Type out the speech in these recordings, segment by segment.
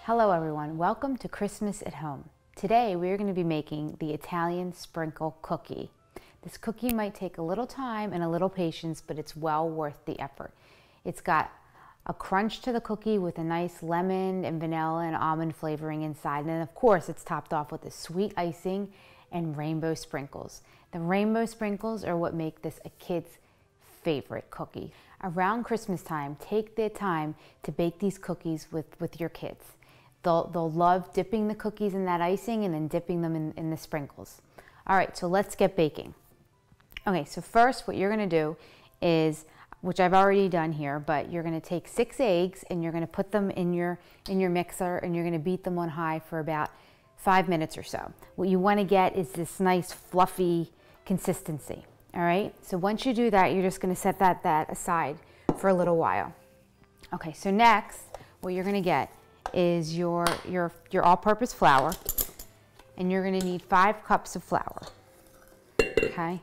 Hello everyone, welcome to Christmas at Home. Today we are going to be making the Italian sprinkle cookie. This cookie might take a little time and a little patience, but it's well worth the effort. It's got a crunch to the cookie with a nice lemon and vanilla and almond flavoring inside. And then of course it's topped off with a sweet icing and rainbow sprinkles. The rainbow sprinkles are what make this a kid's favorite cookie. Around Christmas time, take the time to bake these cookies with your kids. They'll love dipping the cookies in that icing and then dipping them in the sprinkles. All right, so let's get baking. Okay, so first what you're gonna do is, which I've already done here, but you're gonna take 6 eggs and you're gonna put them in your mixer and you're gonna beat them on high for about 5 minutes or so. What you wanna get is this nice fluffy consistency, all right? So once you do that, you're just gonna set that aside for a little while. Okay, so next, what you're gonna get is your all-purpose flour, and you're gonna need 5 cups of flour, okay?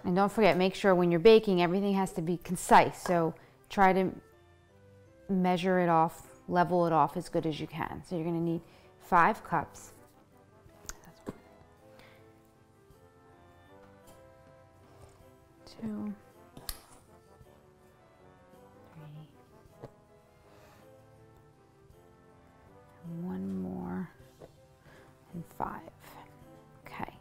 And don't forget, make sure when you're baking, everything has to be concise, so try to measure it off, level it off as good as you can. So you're gonna need 5 cups. 2, 1 more, and 5. Okay.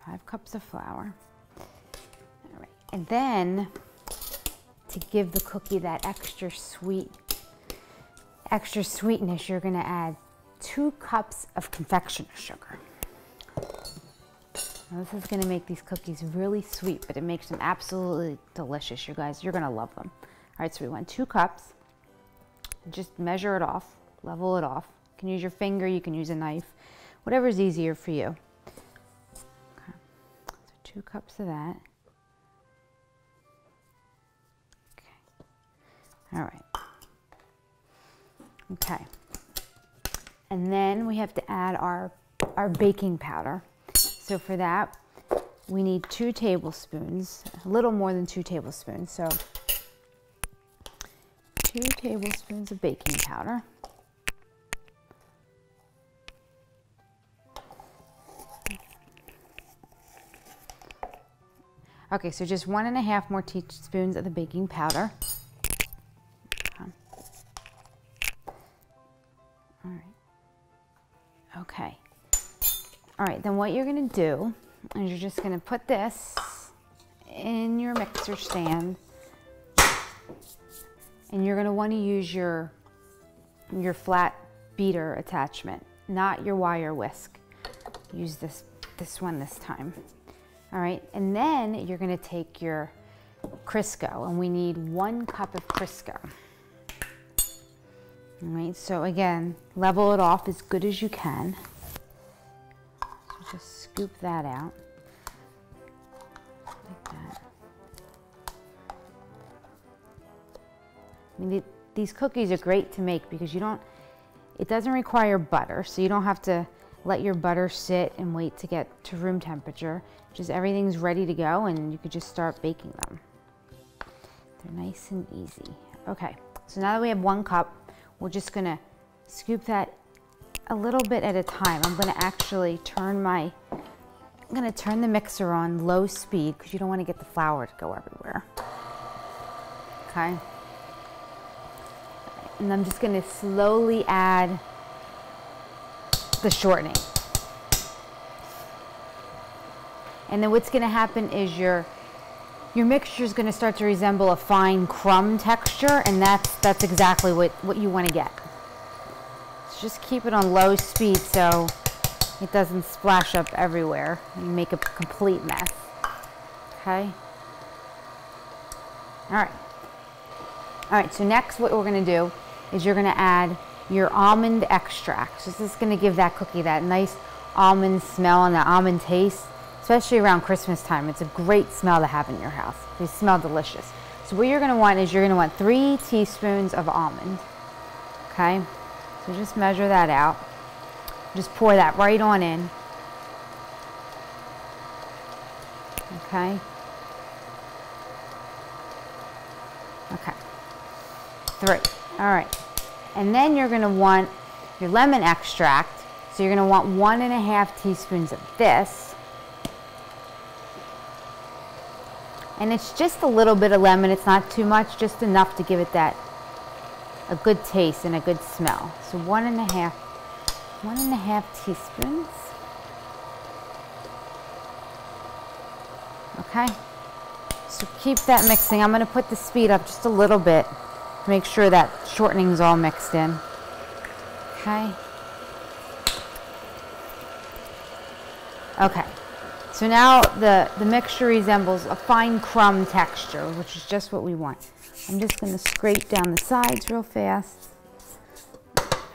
5 cups of flour. All right. And then, to give the cookie that extra sweetness, you're going to add 2 cups of confectioner sugar. Now, this is going to make these cookies really sweet, but it makes them absolutely delicious, you guys. You're going to love them. All right, so we want 2 cups. Just measure it off, level it off. You can use your finger, you can use a knife, whatever's easier for you. Okay. So 2 cups of that. Okay. All right. Okay. And then we have to add our baking powder. So for that, we need 2 tablespoons, a little more than 2 tablespoons. So 2 tablespoons of baking powder. Okay, so just 1.5 more teaspoons of the baking powder. Okay. All right. Okay. All right, then what you're gonna do is you're just gonna put this in your mixer stand. And you're gonna wanna use your flat beater attachment, not your wire whisk. Use this one this time. All right, and then you're gonna take your Crisco, and we need 1 cup of Crisco. All right, so again, level it off as good as you can. So just scoop that out, like that. I mean, these cookies are great to make because it doesn't require butter, so you don't have to let your butter sit and wait to get to room temperature. Just everything's ready to go and you could just start baking them. They're nice and easy. Okay, so now that we have 1 cup, we're just gonna scoop that a little bit at a time. I'm gonna actually turn the mixer on low speed because you don't want to get the flour to go everywhere. Okay. And I'm just going to slowly add the shortening. And then what's going to happen is your mixture is going to start to resemble a fine crumb texture, and that's exactly what you want to get. So just keep it on low speed so it doesn't splash up everywhere and you make a complete mess. Okay? All right. All right, so next what we're going to do is you're going to add your almond extract. So this is going to give that cookie that nice almond smell and that almond taste, especially around Christmas time. It's a great smell to have in your house. They smell delicious. So what you're going to want is you're going to want 3 teaspoons of almond. Okay? So just measure that out. Just pour that right on in. Okay? Okay. 3. All right. And then you're going to want your lemon extract. So you're going to want 1½ teaspoons of this. And it's just a little bit of lemon. It's not too much, just enough to give it a good taste and a good smell. So 1½ teaspoons. Okay. So keep that mixing. I'm going to put the speed up just a little bit to make sure that shortening is all mixed in. Okay. Okay. So now the mixture resembles a fine crumb texture, which is just what we want. I'm just going to scrape down the sides real fast.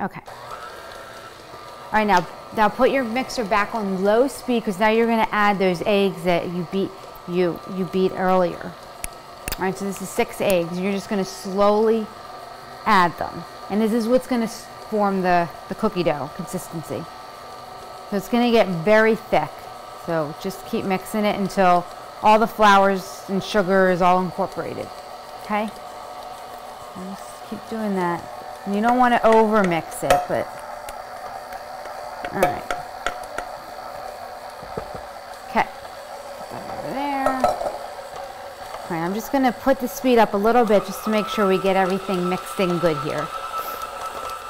Okay. All right, now put your mixer back on low speed because now you're going to add those eggs that you beat earlier. All right, so this is 6 eggs. You're just going to slowly add them. And this is what's going to form the cookie dough consistency. So it's going to get very thick. So just keep mixing it until all the flours and sugar is all incorporated. Okay? And just keep doing that. And you don't want to over mix it, but all right. Okay. Put that over there. All right, I'm just going to put the speed up a little bit just to make sure we get everything mixed in good here.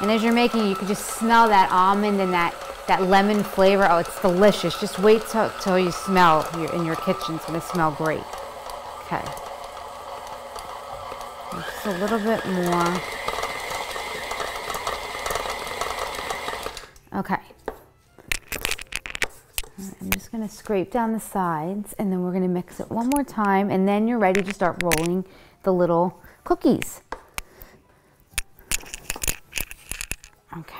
And as you're making, you can just smell that almond and that lemon flavor. Oh, it's delicious. Just wait till you smell in your kitchen. It's going to smell great. Okay. Just a little bit more. Okay. I'm just going to scrape down the sides and then we're going to mix it one more time and then you're ready to start rolling the little cookies. Okay.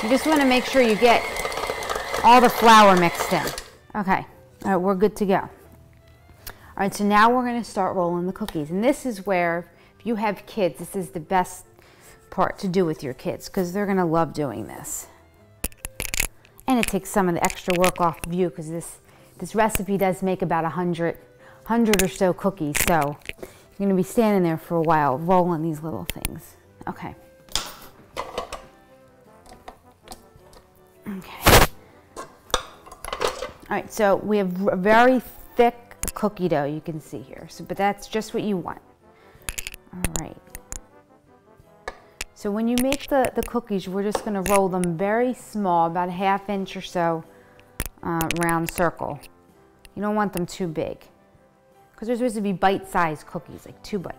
You just want to make sure you get all the flour mixed in. Okay, all right, we're good to go. All right, so now we're going to start rolling the cookies. And this is where, if you have kids, this is the best part to do with your kids because they're going to love doing this. And it takes some of the extra work off of you because this recipe does make about 100 or so cookies. So you're going to be standing there for a while rolling these little things. Okay. Okay. All right, so we have a very thick cookie dough you can see here. So, but that's just what you want. All right. So when you make the cookies, we're just going to roll them very small, about 1/2 inch or so round circle. You don't want them too big because they're supposed to be bite-sized cookies, like 2 bites.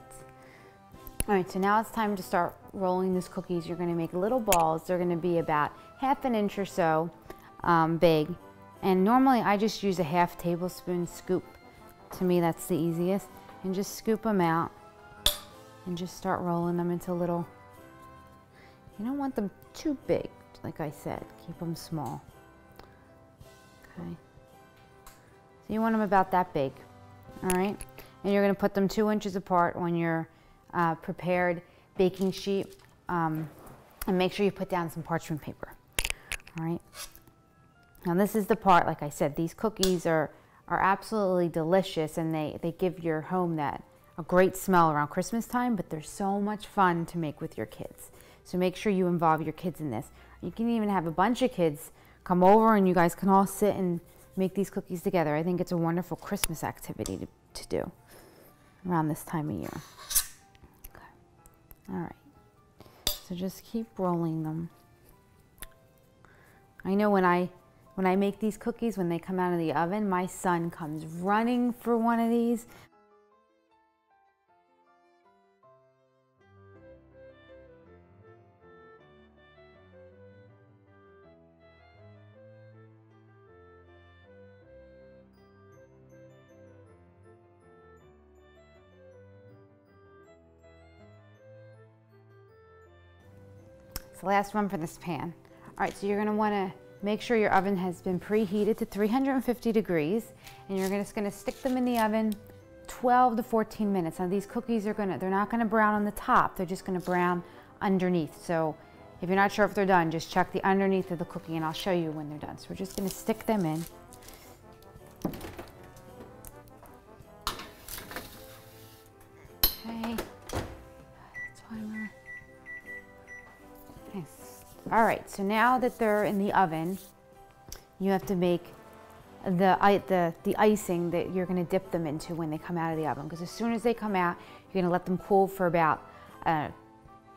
All right, so now it's time to start rolling these cookies. You're going to make little balls. They're going to be about 1/2 inch or so big. And normally I just use a 1/2 tablespoon scoop. To me, that's the easiest. And just scoop them out and just start rolling them into little. You don't want them too big, like I said. Keep them small. Okay. So you want them about that big. All right. And you're going to put them 2 inches apart on your prepared baking sheet. And make sure you put down some parchment paper. All right. Now this is the part, like I said, these cookies are absolutely delicious and they give your home a great smell around Christmas time, but they're so much fun to make with your kids. So make sure you involve your kids in this. You can even have a bunch of kids come over and you guys can all sit and make these cookies together. I think it's a wonderful Christmas activity to do around this time of year. Okay. All right. So just keep rolling them. I know when I make these cookies, when they come out of the oven, my son comes running for one of these. It's the last one for this pan. All right, so you're gonna wanna make sure your oven has been preheated to 350 degrees, and you're just gonna stick them in the oven 12 to 14 minutes. Now these cookies they're not gonna brown on the top, they're just gonna brown underneath. So If you're not sure if they're done, just check the underneath of the cookie and I'll show you when they're done. So we're just gonna stick them in. Okay, timer. Nice. All right, so now that they're in the oven, you have to make the icing that you're gonna dip them into when they come out of the oven. Because as soon as they come out, you're gonna let them cool for about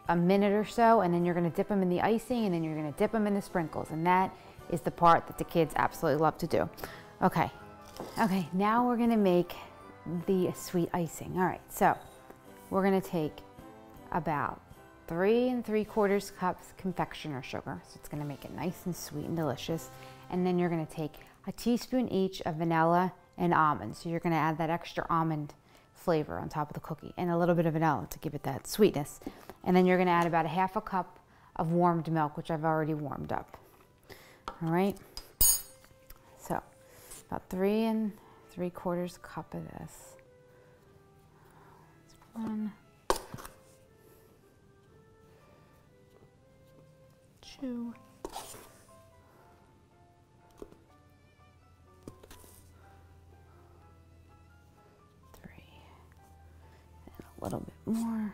a minute or so, and then you're gonna dip them in the icing, and then you're gonna dip them in the sprinkles. And that is the part that the kids absolutely love to do. Okay, now we're gonna make the sweet icing. All right, so we're gonna take about 3 3/4 cups confectioner sugar. So it's gonna make it nice and sweet and delicious. And then you're gonna take a teaspoon each of vanilla and almonds. So you're gonna add that extra almond flavor on top of the cookie and a little bit of vanilla to give it that sweetness. And then you're gonna add about 1/2 cup of warmed milk, which I've already warmed up. All right, so about 3 3/4 cup of this. That's 1, 2, 3, and a little bit more,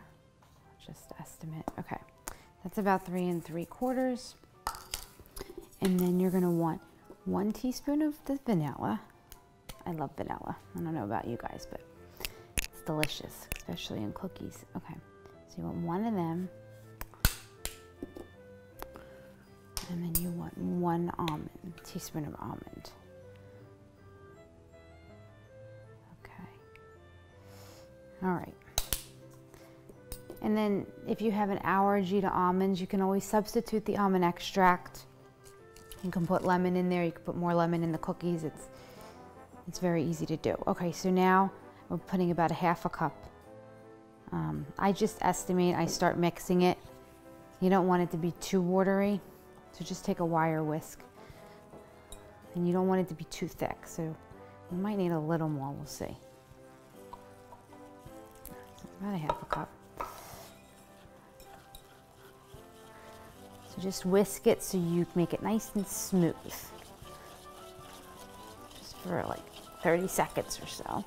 just estimate. Okay, that's about 3 3/4. And then you're gonna want 1 teaspoon of the vanilla. I love vanilla. I don't know about you guys, but it's delicious, especially in cookies. Okay, so you want 1 of them. And then you want 1 teaspoon of almond. Okay. All right. And then if you have an allergy to almonds, you can always substitute the almond extract. You can put lemon in there. You can put more lemon in the cookies. It's very easy to do. Okay, so now we're putting about 1/2 cup. I just estimate, I start mixing it. You don't want it to be too watery. So just take a wire whisk, and you don't want it to be too thick. So you might need a little more, we'll see. So about 1/2 cup. So just whisk it so you make it nice and smooth. Just for like 30 seconds or so.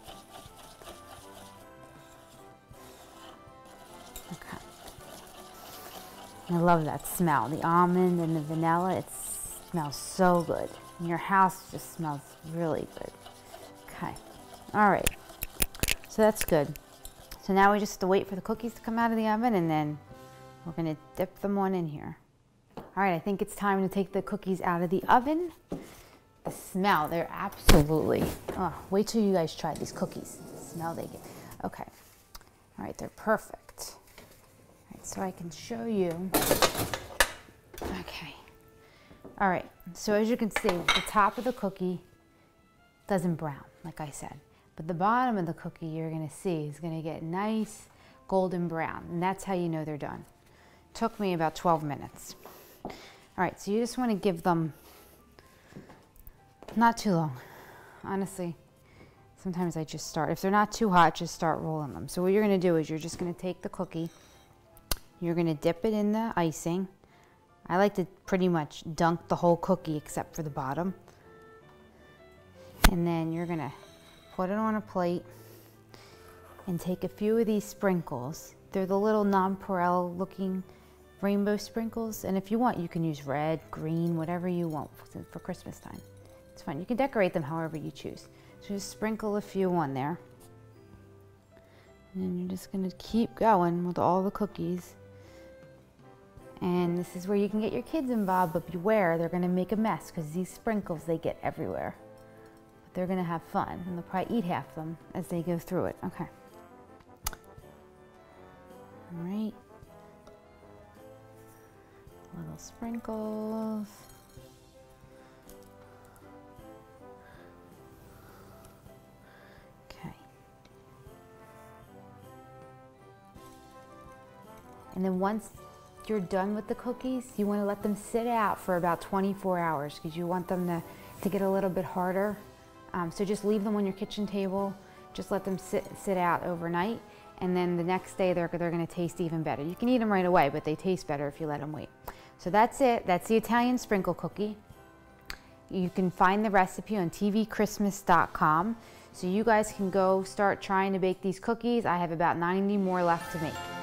Okay. I love that smell. The almond and the vanilla, it smells so good. And your house just smells really good. Okay, all right, so that's good. So now we just have to wait for the cookies to come out of the oven, and then we're gonna dip them on in here. All right, I think it's time to take the cookies out of the oven. The smell, they're absolutely, oh, wait till you guys try these cookies. The smell they get. Okay, all right, they're perfect. All right, so I can show you. Okay, all right, so as you can see, the top of the cookie doesn't brown, like I said, but the bottom of the cookie you're gonna see is gonna get nice golden brown, and that's how you know they're done. Took me about 12 minutes. All right, so you just want to give them not too long. Honestly, sometimes I just start, if they're not too hot, just start rolling them. So what you're going to do is you're just going to take the cookie, you're going to dip it in the icing. I like to pretty much dunk the whole cookie except for the bottom. And then you're going to put it on a plate and take a few of these sprinkles. They're the little nonpareil looking rainbow sprinkles, and if you want, you can use red, green, whatever you want for Christmas time. It's fun. You can decorate them however you choose. So just sprinkle a few on there. And then you're just going to keep going with all the cookies. And this is where you can get your kids involved, but beware, they're going to make a mess because these sprinkles, they get everywhere. But they're going to have fun, and they'll probably eat half of them as they go through it. Okay. All right. Little sprinkles. Okay. And then once you're done with the cookies, you want to let them sit out for about 24 hours because you want them to get a little bit harder. So just leave them on your kitchen table. Just let them sit out overnight. And then the next day they're going to taste even better. You can eat them right away, but they taste better if you let them wait. So that's it. That's the Italian sprinkle cookie. You can find the recipe on tvchristmas.com. So you guys can go start trying to bake these cookies. I have about 90 more left to make.